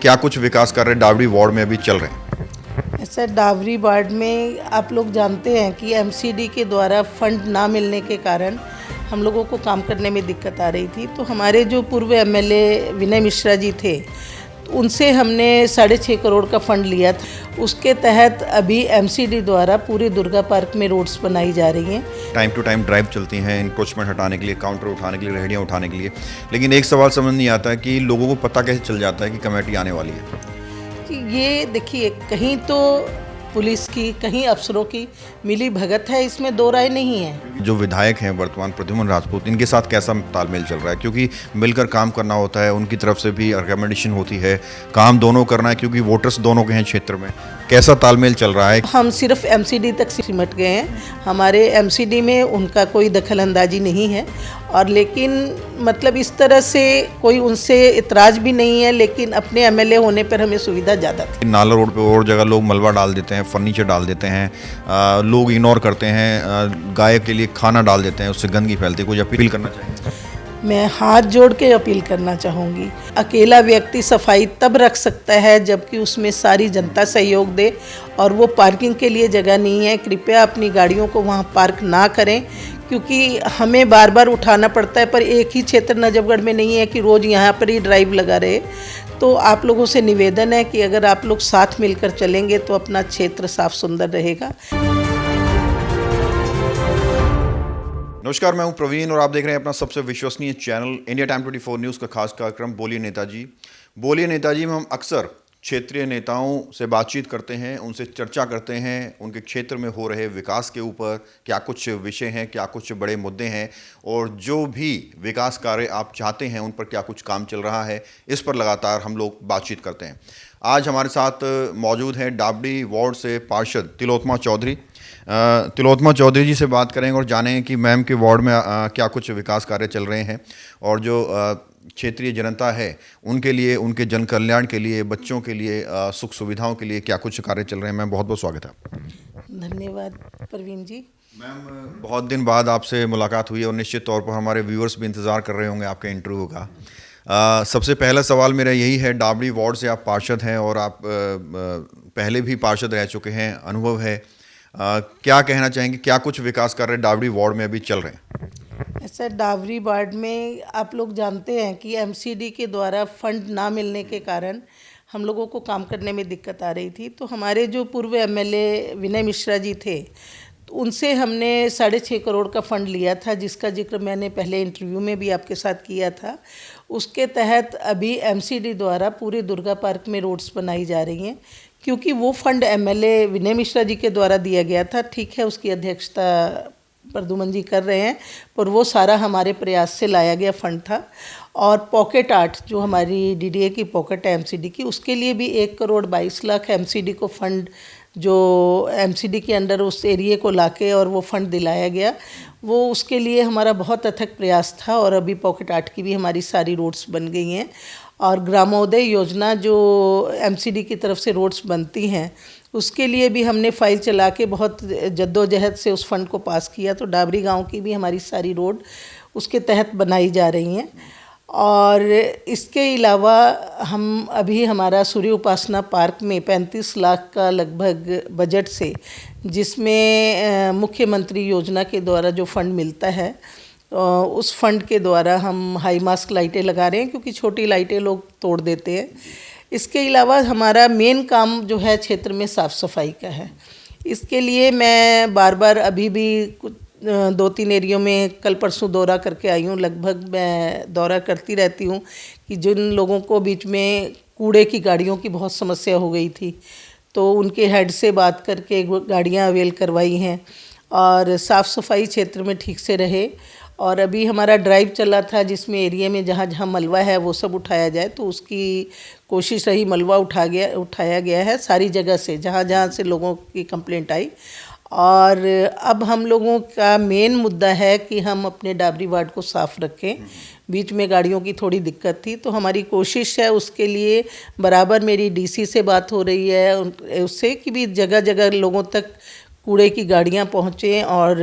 क्या कुछ विकास कार्य डावरी वार्ड में अभी चल रहे हैं? ऐसा डावरी वार्ड में आप लोग जानते हैं कि एमसीडी के द्वारा फंड ना मिलने के कारण हम लोगों को काम करने में दिक्कत आ रही थी। तो हमारे जो पूर्व एमएलए विनय मिश्रा जी थे, उनसे हमने 6.5 करोड़ का फंड लिया था। उसके तहत अभी एमसीडी द्वारा पूरे दुर्गा पार्क में रोड्स बनाई जा रही हैं। टाइम टू टाइम ड्राइव चलती हैं इंक्रोचमेंट हटाने के लिए, काउंटर उठाने के लिए, रेहड़ियाँ उठाने के लिए, लेकिन एक सवाल समझ नहीं आता है कि लोगों को पता कैसे चल जाता है कि कमेटी आने वाली है। कि ये देखिए, कहीं तो पुलिस की, कहीं अफसरों की मिली भगत है, इसमें दो राय नहीं है। जो विधायक हैं वर्तमान प्रद्युम्न राजपूत, इनके साथ कैसा तालमेल चल रहा है? क्योंकि मिलकर काम करना होता है, उनकी तरफ से भी रिकमेंडेशन होती है, काम दोनों करना है क्योंकि वोटर्स दोनों के हैं क्षेत्र में। कैसा तालमेल चल रहा है? हम सिर्फ एमसीडी तक सिमट गए हैं। हमारे एमसीडी में उनका कोई दखल अंदाजी नहीं है, और लेकिन मतलब इस तरह से कोई उनसे इतराज़ भी नहीं है, लेकिन अपने एमएलए होने पर हमें सुविधा ज़्यादा थी। नाला रोड पे और जगह लोग मलबा डाल देते हैं, फर्नीचर डाल देते हैं, लोग इग्नोर करते हैं, गाय के लिए खाना डाल देते हैं, उससे गंदगी फैलती है। कुछ अपील करना चाहिए? मैं हाथ जोड़ के अपील करना चाहूँगी, अकेला व्यक्ति सफाई तब रख सकता है जबकि उसमें सारी जनता सहयोग दे, और वो पार्किंग के लिए जगह नहीं है। कृपया अपनी गाड़ियों को वहाँ पार्क ना करें, क्योंकि हमें बार बार उठाना पड़ता है। पर एक ही क्षेत्र नजफगढ़ में नहीं है कि रोज़ यहाँ पर ही ड्राइव लगा रहे। तो आप लोगों से निवेदन है कि अगर आप लोग साथ मिलकर चलेंगे तो अपना क्षेत्र साफ सुंदर रहेगा। नमस्कार, मैं हूं प्रवीण और आप देख रहे हैं अपना सबसे विश्वसनीय चैनल इंडिया टाइम 24 न्यूज़ का खास कार्यक्रम बोलिए नेताजी। बोलिए नेताजी में हम अक्सर क्षेत्रीय नेताओं से बातचीत करते हैं, उनसे चर्चा करते हैं, उनके क्षेत्र में हो रहे विकास के ऊपर क्या कुछ विषय हैं, क्या कुछ बड़े मुद्दे हैं, और जो भी विकास कार्य आप चाहते हैं उन पर क्या कुछ काम चल रहा है, इस पर लगातार हम लोग बातचीत करते हैं। आज हमारे साथ मौजूद हैं डावरी वार्ड से पार्षद तिलोत्तमा चौधरी। तिलोत्तमा चौधरी जी से बात करेंगे और जानेंगे कि मैम के वार्ड में क्या कुछ विकास कार्य चल रहे हैं, और जो क्षेत्रीय जनता है उनके लिए, उनके जन कल्याण के लिए, बच्चों के लिए, सुख सुविधाओं के लिए क्या कुछ कार्य चल रहे हैं। मैम, बहुत बहुत स्वागत है। धन्यवाद प्रवीण जी। मैम, बहुत दिन बाद आपसे मुलाकात हुई और निश्चित तौर पर हमारे व्यूअर्स भी इंतज़ार कर रहे होंगे आपके इंटरव्यू का। सबसे पहला सवाल मेरा यही है, डावरी वार्ड से आप पार्षद हैं और आप पहले भी पार्षद रह चुके हैं, अनुभव है। क्या कहना चाहेंगे, क्या कुछ विकास कार्य डावरी वार्ड में अभी चल रहे हैं? ऐसा डावरी वार्ड में आप लोग जानते हैं कि एमसीडी के द्वारा फंड ना मिलने के कारण हम लोगों को काम करने में दिक्कत आ रही थी। तो हमारे जो पूर्व एमएलए विनय मिश्रा जी थे, तो उनसे हमने 6.5 करोड़ का फंड लिया था, जिसका जिक्र मैंने पहले इंटरव्यू में भी आपके साथ किया था। उसके तहत अभी एमसीडी द्वारा पूरे दुर्गा पार्क में रोड्स बनाई जा रही हैं, क्योंकि वो फंड एमएलए विनय मिश्रा जी के द्वारा दिया गया था। ठीक है, उसकी अध्यक्षता प्रद्युम्न जी कर रहे हैं, पर वो सारा हमारे प्रयास से लाया गया फंड था। और पॉकेट आर्ट, जो हमारी डीडीए की पॉकेट है एमसीडी की, उसके लिए भी 1 करोड़ 22 लाख एमसीडी को फंड, जो एमसीडी के अंडर उस एरिए को लाके और वो फंड दिलाया गया। वो उसके लिए हमारा बहुत अथक प्रयास था, और अभी पॉकेट आर्ट की भी हमारी सारी रोड्स बन गई हैं। और ग्रामोदय योजना जो एमसीडी की तरफ से रोड्स बनती हैं, उसके लिए भी हमने फाइल चला के बहुत जद्दोजहद से उस फंड को पास किया। तो डावरी गांव की भी हमारी सारी रोड उसके तहत बनाई जा रही हैं। और इसके अलावा हम अभी हमारा सूर्य उपासना पार्क में 35 लाख का लगभग बजट से, जिसमें मुख्यमंत्री योजना के द्वारा जो फंड मिलता है, उस फंड के द्वारा हम हाई मास्क लाइटें लगा रहे हैं, क्योंकि छोटी लाइटें लोग तोड़ देते हैं। इसके अलावा हमारा मेन काम जो है क्षेत्र में साफ़ सफाई का है। इसके लिए मैं बार बार अभी भी कुछ 2-3 एरियो में कल परसों दौरा करके आई हूँ। लगभग मैं दौरा करती रहती हूँ कि जिन लोगों को बीच में कूड़े की गाड़ियों की बहुत समस्या हो गई थी, तो उनके हेड से बात करके गाड़ियाँ अवेल करवाई हैं, और साफ़ सफाई क्षेत्र में ठीक से रहे। और अभी हमारा ड्राइव चला था, जिसमें एरिया में जहाँ जहाँ मलबा है वो सब उठाया जाए, तो उसकी कोशिश रही। मलबा उठाया गया है सारी जगह से, जहाँ जहाँ से लोगों की कंप्लेंट आई। और अब हम लोगों का मेन मुद्दा है कि हम अपने डावरी वार्ड को साफ़ रखें। बीच में गाड़ियों की थोड़ी दिक्कत थी, तो हमारी कोशिश है उसके लिए। बराबर मेरी डीसी से बात हो रही है उससे कि भी जगह जगह लोगों तक कूड़े की गाड़ियां पहुँचें और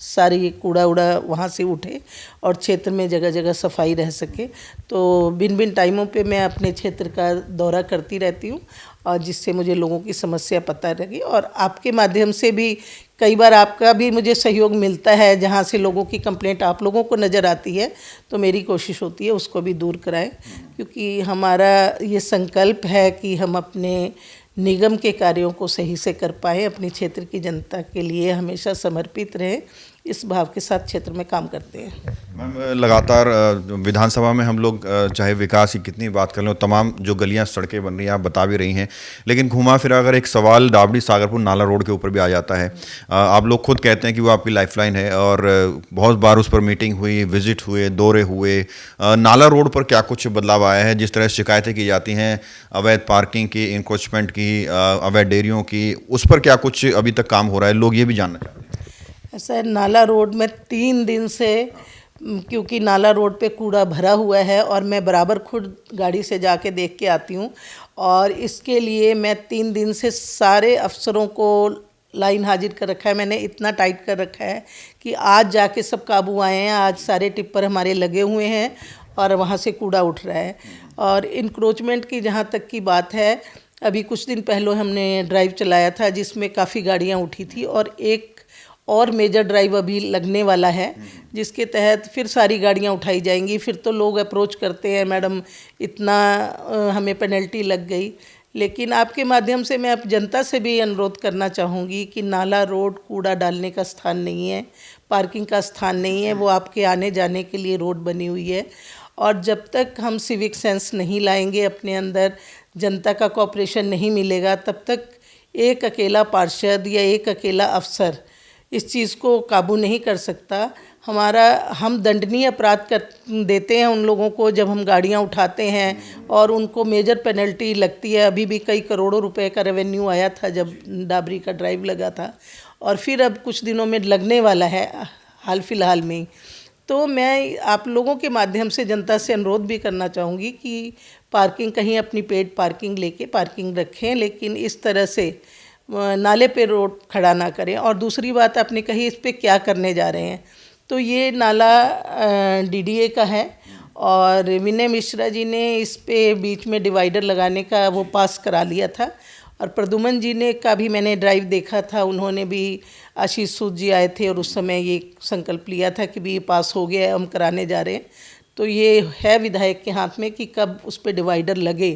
सारी कूड़ा उड़ा वहाँ से उठे और क्षेत्र में जगह जगह सफाई रह सके। तो भिन्न भिन्न टाइमों पे मैं अपने क्षेत्र का दौरा करती रहती हूँ और जिससे मुझे लोगों की समस्या पता लगी, और आपके माध्यम से भी कई बार आपका भी मुझे सहयोग मिलता है, जहाँ से लोगों की कंप्लेंट आप लोगों को नज़र आती है तो मेरी कोशिश होती है उसको भी दूर कराएं, क्योंकि हमारा ये संकल्प है कि हम अपने निगम के कार्यों को सही से कर पाएँ, अपने क्षेत्र की जनता के लिए हमेशा समर्पित रहें, इस भाव के साथ क्षेत्र में काम करते हैं। मैम, लगातार विधानसभा में हम लोग चाहे विकास की कितनी बात कर लें, तमाम जो गलियां सड़कें बन रही हैं आप बता भी रही हैं, लेकिन घुमा फिरा अगर एक सवाल डाबड़ी सागरपुर नाला रोड के ऊपर भी आ जाता है। आप लोग खुद कहते हैं कि वो आपकी लाइफलाइन है और बहुत बार उस पर मीटिंग हुई, विजिट हुए, दौरे हुए। नाला रोड पर क्या कुछ बदलाव आया है? जिस तरह शिकायतें की जाती हैं अवैध पार्किंग की, इंक्रोचमेंट की, अवैध डेयरियों की, उस पर क्या कुछ अभी तक काम हो रहा है? लोग ये भी जानना चाहते हैं। ऐसा है, नाला रोड में 3 दिन से, क्योंकि नाला रोड पे कूड़ा भरा हुआ है और मैं बराबर खुद गाड़ी से जाके देख के आती हूँ, और इसके लिए मैं 3 दिन से सारे अफसरों को लाइन हाजिर कर रखा है। मैंने इतना टाइट कर रखा है कि आज जाके सब काबू आए हैं, आज सारे टिप्पर हमारे लगे हुए हैं और वहाँ से कूड़ा उठ रहा है। और इंक्रोचमेंट की जहाँ तक की बात है, अभी कुछ दिन पहले हमने ड्राइव चलाया था जिसमें काफ़ी गाड़ियाँ उठी थी, और एक और मेजर ड्राइव अभी लगने वाला है जिसके तहत फिर सारी गाड़ियां उठाई जाएंगी। फिर तो लोग अप्रोच करते हैं, मैडम इतना हमें पेनल्टी लग गई। लेकिन आपके माध्यम से मैं अब जनता से भी अनुरोध करना चाहूँगी कि नाला रोड कूड़ा डालने का स्थान नहीं है, पार्किंग का स्थान नहीं है, वो आपके आने जाने के लिए रोड बनी हुई है। और जब तक हम सिविक सेंस नहीं लाएंगे अपने अंदर, जनता का कोऑपरेशन नहीं मिलेगा, तब तक एक अकेला पार्षद या एक अकेला अफसर इस चीज़ को काबू नहीं कर सकता। हम दंडनीय अपराध कर देते हैं उन लोगों को जब हम गाड़ियां उठाते हैं और उनको मेजर पेनल्टी लगती है। अभी भी कई करोड़ों रुपए का रेवेन्यू आया था जब डाबरी का ड्राइव लगा था, और फिर अब कुछ दिनों में लगने वाला है हाल फिलहाल में। तो मैं आप लोगों के माध्यम से जनता से अनुरोध भी करना चाहूँगी कि पार्किंग कहीं अपनी पेड पार्किंग लेके पार्किंग रखें, लेकिन इस तरह से नाले पे रोड खड़ा ना करें। और दूसरी बात आपने कही इस पे क्या करने जा रहे हैं, तो ये नाला डीडीए का है और विनय मिश्रा जी ने इस पे बीच में डिवाइडर लगाने का वो पास करा लिया था, और प्रदुमन जी ने का भी मैंने ड्राइव देखा था, उन्होंने भी, आशीष सूद जी आए थे और उस समय ये संकल्प लिया था कि भी ये पास हो गया है, हम कराने जा रहे हैं। तो ये है विधायक के हाथ में कि कब उस पर डिवाइडर लगे।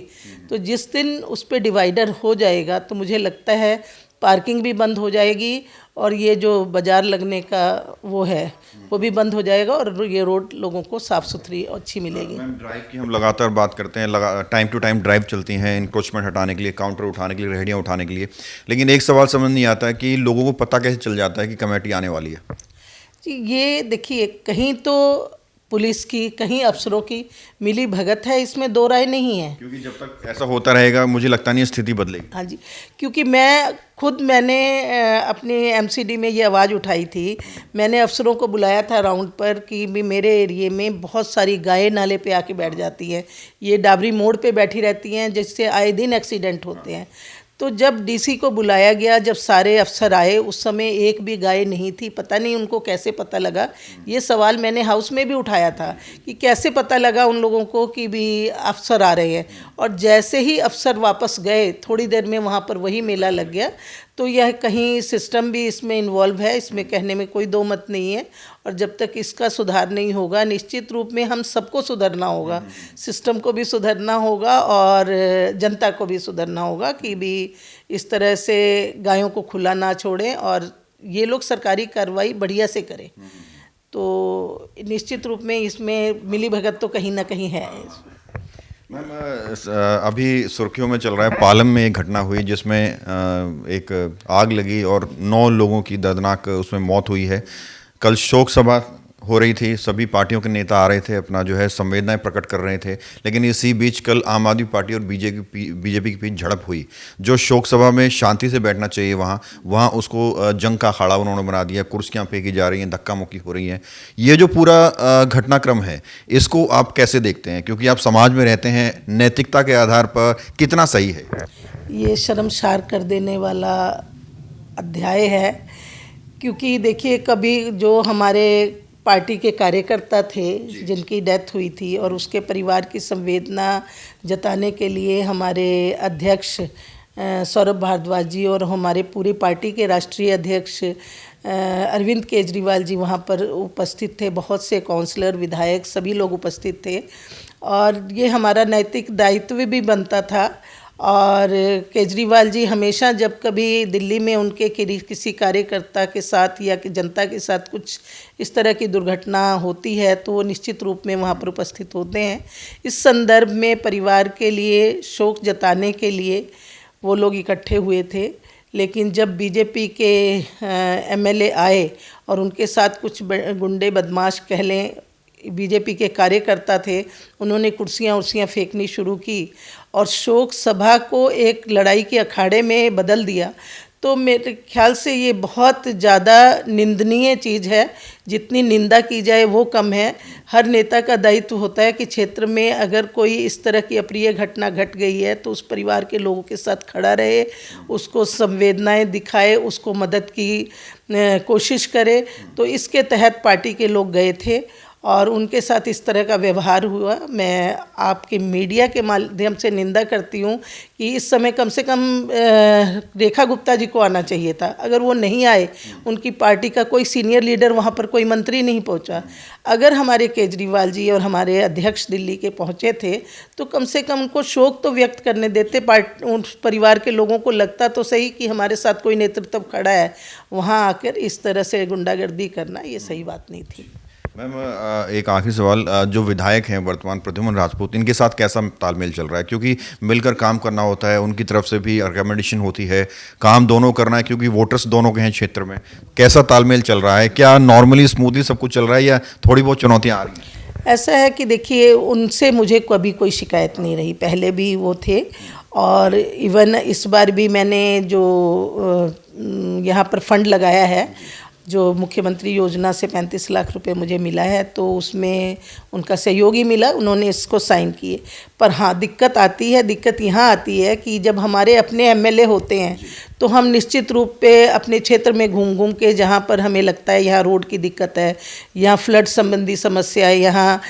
तो जिस दिन उस पर डिवाइडर हो जाएगा तो मुझे लगता है पार्किंग भी बंद हो जाएगी और ये जो बाज़ार लगने का वो है वो भी बंद हो जाएगा और ये रोड लोगों को साफ़ सुथरी और अच्छी मिलेगी। मैम, ड्राइव की हम लगातार बात करते हैं, टाइम टू टाइम ड्राइव चलती हैं इंक्रोचमेंट हटाने के लिए, काउंटर उठाने के लिए, रेहड़ियाँ उठाने के लिए, लेकिन एक सवाल समझ नहीं आता है कि लोगों को पता कैसे चल जाता है कि कमेटी आने वाली है? जी, ये देखिए, कहीं तो पुलिस की, कहीं अफसरों की मिली भगत है, इसमें दो राय नहीं है। क्योंकि जब तक ऐसा होता रहेगा मुझे लगता नहीं स्थिति बदलेगी। हाँ जी, क्योंकि मैंने अपने एमसीडी में ये आवाज़ उठाई थी, मैंने अफसरों को बुलाया था राउंड पर कि भी मेरे एरिए में बहुत सारी गायें नाले पे आके बैठ जाती हैं, ये डाबरी मोड़ पे बैठी रहती हैं, जिससे आए दिन एक्सीडेंट होते हैं। तो जब डीसी को बुलाया गया, जब सारे अफसर आए, उस समय एक भी गाय नहीं थी। पता नहीं उनको कैसे पता लगा, ये सवाल मैंने हाउस में भी उठाया था कि कैसे पता लगा उन लोगों को कि भी अफसर आ रहे हैं। और जैसे ही अफसर वापस गए, थोड़ी देर में वहाँ पर वही मेला लग गया। तो यह कहीं सिस्टम भी इसमें इन्वॉल्व है, इसमें कहने में कोई दो मत नहीं है। और जब तक इसका सुधार नहीं होगा, निश्चित रूप में हम सबको सुधरना होगा, सिस्टम को भी सुधरना होगा और जनता को भी सुधरना होगा कि भी इस तरह से गायों को खुला ना छोड़ें और ये लोग सरकारी कार्रवाई बढ़िया से करें। तो निश्चित रूप में इसमें मिली भगत तो कहीं ना कहीं है। मैम, अभी सुर्खियों में चल रहा है, पालम में एक घटना हुई जिसमें एक आग लगी और 9 लोगों की दर्दनाक उसमें मौत हुई है। कल शोक सभा हो रही थी, सभी पार्टियों के नेता आ रहे थे, अपना जो है संवेदनाएं प्रकट कर रहे थे, लेकिन इसी बीच कल आम आदमी पार्टी और बीजेपी के बीच झड़प हुई। जो शोक सभा में शांति से बैठना चाहिए वहाँ उसको जंग का अखाड़ा उन्होंने बना दिया, कुर्सियाँ फेंकी जा रही हैं, धक्का मुक्की हो रही है। ये जो पूरा घटनाक्रम है, इसको आप कैसे देखते हैं? क्योंकि आप समाज में रहते हैं, नैतिकता के आधार पर कितना सही है? ये शर्मसार कर देने वाला अध्याय है, क्योंकि देखिए कभी जो हमारे पार्टी के कार्यकर्ता थे जिनकी डेथ हुई थी और उसके परिवार की संवेदना जताने के लिए हमारे अध्यक्ष सौरभ भारद्वाज जी और हमारे पूरी पार्टी के राष्ट्रीय अध्यक्ष अरविंद केजरीवाल जी वहाँ पर उपस्थित थे। बहुत से काउंसलर, विधायक, सभी लोग उपस्थित थे और ये हमारा नैतिक दायित्व भी बनता था। और केजरीवाल जी हमेशा जब कभी दिल्ली में उनके किसी कार्यकर्ता के साथ या जनता के साथ कुछ इस तरह की दुर्घटना होती है तो वो निश्चित रूप में वहाँ पर उपस्थित होते हैं। इस संदर्भ में परिवार के लिए शोक जताने के लिए वो लोग इकट्ठे हुए थे, लेकिन जब बीजेपी के एमएलए आए और उनके साथ कुछ गुंडे बदमाश कह लें, बीजेपी के कार्यकर्ता थे, उन्होंने कुर्सियाँ फेंकनी शुरू की और शोक सभा को एक लड़ाई के अखाड़े में बदल दिया। तो मेरे ख्याल से ये बहुत ज़्यादा निंदनीय चीज़ है, जितनी निंदा की जाए वो कम है। हर नेता का दायित्व होता है कि क्षेत्र में अगर कोई इस तरह की अप्रिय घटना घट गई है तो उस परिवार के लोगों के साथ खड़ा रहे, उसको संवेदनाएं दिखाए, उसको मदद की कोशिश करे। तो इसके तहत पार्टी के लोग गए थे और उनके साथ इस तरह का व्यवहार हुआ। मैं आपके मीडिया के माध्यम से निंदा करती हूँ कि इस समय कम से कम रेखा गुप्ता जी को आना चाहिए था। अगर वो नहीं आए, उनकी पार्टी का कोई सीनियर लीडर वहाँ पर, कोई मंत्री नहीं पहुँचा। अगर हमारे केजरीवाल जी और हमारे अध्यक्ष दिल्ली के पहुँचे थे तो कम से कम उनको शोक तो व्यक्त करने देते। उन परिवार के लोगों को लगता तो सही कि हमारे साथ कोई नेतृत्व खड़ा है। वहाँ आकर इस तरह से गुंडागर्दी करना ये सही बात नहीं थी। मैम, एक आखिरी सवाल, जो विधायक हैं वर्तमान प्रद्युम्न राजपूत, इनके साथ कैसा तालमेल चल रहा है? क्योंकि मिलकर काम करना होता है, उनकी तरफ से भी रिकमेंडेशन होती है, काम दोनों करना है क्योंकि वोटर्स दोनों के हैं क्षेत्र में। कैसा तालमेल चल रहा है? क्या नॉर्मली स्मूथली सब कुछ चल रहा है या थोड़ी बहुत चुनौतियाँ आ रही हैं? ऐसा है कि देखिए, उनसे मुझे कभी कोई शिकायत नहीं रही। पहले भी वो थे और इवन इस बार भी मैंने जो यहाँ पर फंड लगाया है, जो मुख्यमंत्री योजना से 35 लाख रुपए मुझे मिला है, तो उसमें उनका सहयोगी मिला, उन्होंने इसको साइन किए। पर हाँ, दिक्कत आती है। दिक्कत यहाँ आती है कि जब हमारे अपने एमएलए होते हैं तो हम निश्चित रूप पे अपने क्षेत्र में घूम घूम के, जहाँ पर हमें लगता है यहाँ रोड की दिक्कत है, यहाँ फ्लड संबंधी समस्या है, यहाँ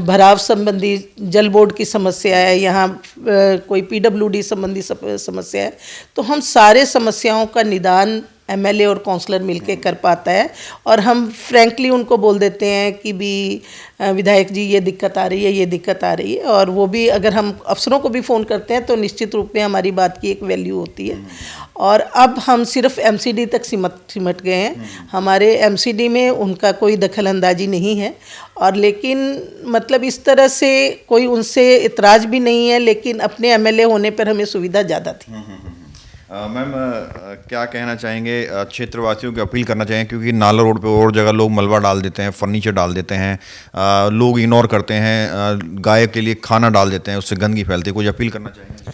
भराव संबंधी जल बोर्ड की समस्या है, यहाँ कोई पीडब्ल्यूडी संबंधी समस्या है, तो हम सारे समस्याओं का निदान एमएलए और काउंसलर मिलके कर पाता है। और हम फ्रैंकली उनको बोल देते हैं कि भी विधायक जी ये दिक्कत आ रही है, ये दिक्कत आ रही है। और वो भी, अगर हम अफसरों को भी फ़ोन करते हैं तो निश्चित रूप में हमारी बात की एक वैल्यू होती है। और अब हम सिर्फ एमसीडी तक सिमट गए हैं। हमारे एमसीडी में उनका कोई दखल अंदाजी नहीं है। और लेकिन मतलब इस तरह से कोई उनसे इतराज़ भी नहीं है, लेकिन अपने एमएलए होने पर हमें सुविधा ज़्यादा थी। मैम, क्या कहना चाहेंगे, क्षेत्रवासियों की अपील करना चाहेंगे? क्योंकि नाला रोड पे और जगह लोग मलबा डाल देते हैं, फर्नीचर डाल देते हैं, लोग इग्नोर करते हैं, गाय के लिए खाना डाल देते हैं, उससे गंदगी फैलती है। कुछ अपील करना चाहेंगे?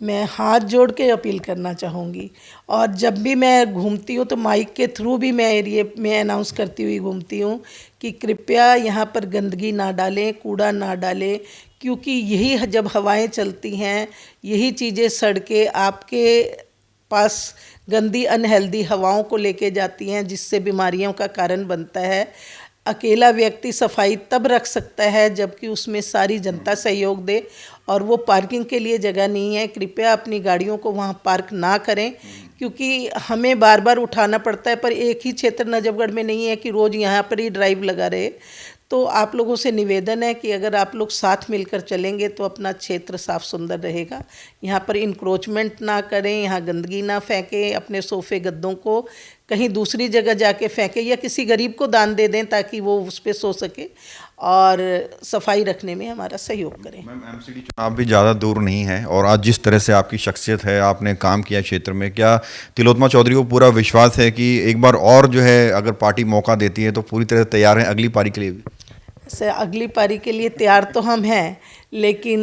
मैं हाथ जोड़ के अपील करना चाहूँगी। और जब भी मैं घूमती हूँ तो माइक के थ्रू भी मैं एरिए में अनाउंस करती हुई घूमती हूँ कि कृपया यहाँ पर गंदगी ना डालें, कूड़ा ना डालें, क्योंकि यही जब हवाएं चलती हैं, यही चीज़ें सड़कें आपके पास गंदी अनहेल्दी हवाओं को लेके जाती हैं, जिससे बीमारियों का कारण बनता है। अकेला व्यक्ति सफाई तब रख सकता है जबकि उसमें सारी जनता सहयोग दे, और वो पार्किंग के लिए जगह नहीं है। कृपया अपनी गाड़ियों को वहाँ पार्क ना करें, क्योंकि हमें बार बार उठाना पड़ता है। पर एक ही क्षेत्र नजफगढ़ में नहीं है कि रोज़ यहाँ पर ही ड्राइव लगा रहे। तो आप लोगों से निवेदन है कि अगर आप लोग साथ मिलकर चलेंगे तो अपना क्षेत्र साफ सुंदर रहेगा। यहाँ पर इंक्रोचमेंट ना करें, यहाँ गंदगी ना फेंकें, अपने सोफ़े गद्दों को कहीं दूसरी जगह जाके फेंकें या किसी गरीब को दान दे दें ताकि वो उस पर सो सके, और सफाई रखने में हमारा सहयोग करें। मैम, एमसीडी चुनाव भी ज़्यादा दूर नहीं है और आज जिस तरह से आपकी शख्सियत है, आपने काम किया क्षेत्र में, क्या तिलोत्तमा चौधरी को पूरा विश्वास है कि एक बार और जो है अगर पार्टी मौका देती है तो पूरी तरह से तैयार हैं अगली पारी के लिए भी? से अगली पारी के लिए तैयार तो हम हैं, लेकिन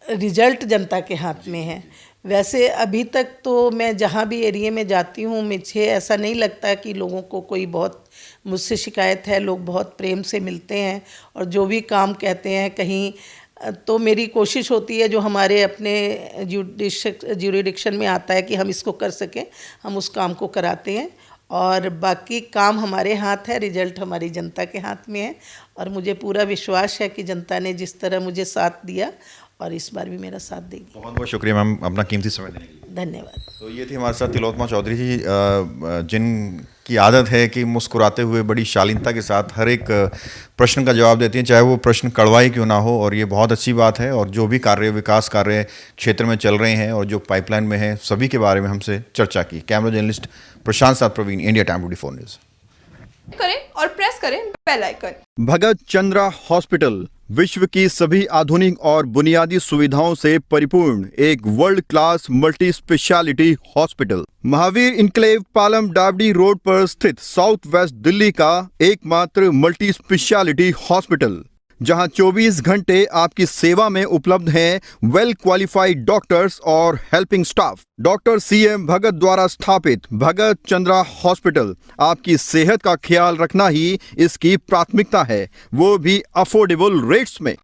रिजल्ट जनता के हाथ में है। वैसे अभी तक तो मैं जहाँ भी एरिया में जाती हूँ, मुझे ऐसा नहीं लगता कि लोगों को कोई बहुत मुझसे शिकायत है। लोग बहुत प्रेम से मिलते हैं और जो भी काम कहते हैं, कहीं तो मेरी कोशिश होती है जो हमारे अपने ज्यूरिडिक्शन में आता है कि हम इसको कर सकें, हम उस काम को कराते हैं। और बाकी काम हमारे हाथ है, रिजल्ट हमारी जनता के हाथ में है। और मुझे पूरा विश्वास है कि जनता ने जिस तरह मुझे साथ दिया और इस बार भी मेरा साथ देगी। बहुत बहुत शुक्रिया मैम अपना कीमती समय देने के लिए। धन्यवाद। तो ये थी हमारे साथ तिलोत्तमा चौधरी जी, जिनकी आदत है कि मुस्कुराते हुए बड़ी शालीनता के साथ हर एक प्रश्न का जवाब देती हैं, चाहे वो प्रश्न कड़वा ही क्यों ना हो। और ये बहुत अच्छी बात है। और जो भी कार्य, विकास कार्य क्षेत्र में चल रहे हैं और जो पाइपलाइन में है, सभी के बारे में हमसे चर्चा की। कैमरा जर्नलिस्ट प्रशांत साथ प्रवीण, इंडिया टाइम 24 न्यूज़। करें और प्रेस करें बेल आइकन। भगत चंद्रा हॉस्पिटल विश्व की सभी आधुनिक और बुनियादी सुविधाओं से परिपूर्ण एक world class multi speciality hospital, Mahavir enclave Palam डावडी रोड पर स्थित साउथ वेस्ट दिल्ली का एकमात्र मल्टी स्पेशलिटी हॉस्पिटल, जहां 24 घंटे आपकी सेवा में उपलब्ध हैं वेल क्वालिफाइड डॉक्टर्स और हेल्पिंग स्टाफ। डॉक्टर CM भगत द्वारा स्थापित भगत चंद्रा हॉस्पिटल आपकी सेहत का ख्याल रखना ही इसकी प्राथमिकता है, वो भी अफोर्डेबल रेट्स में।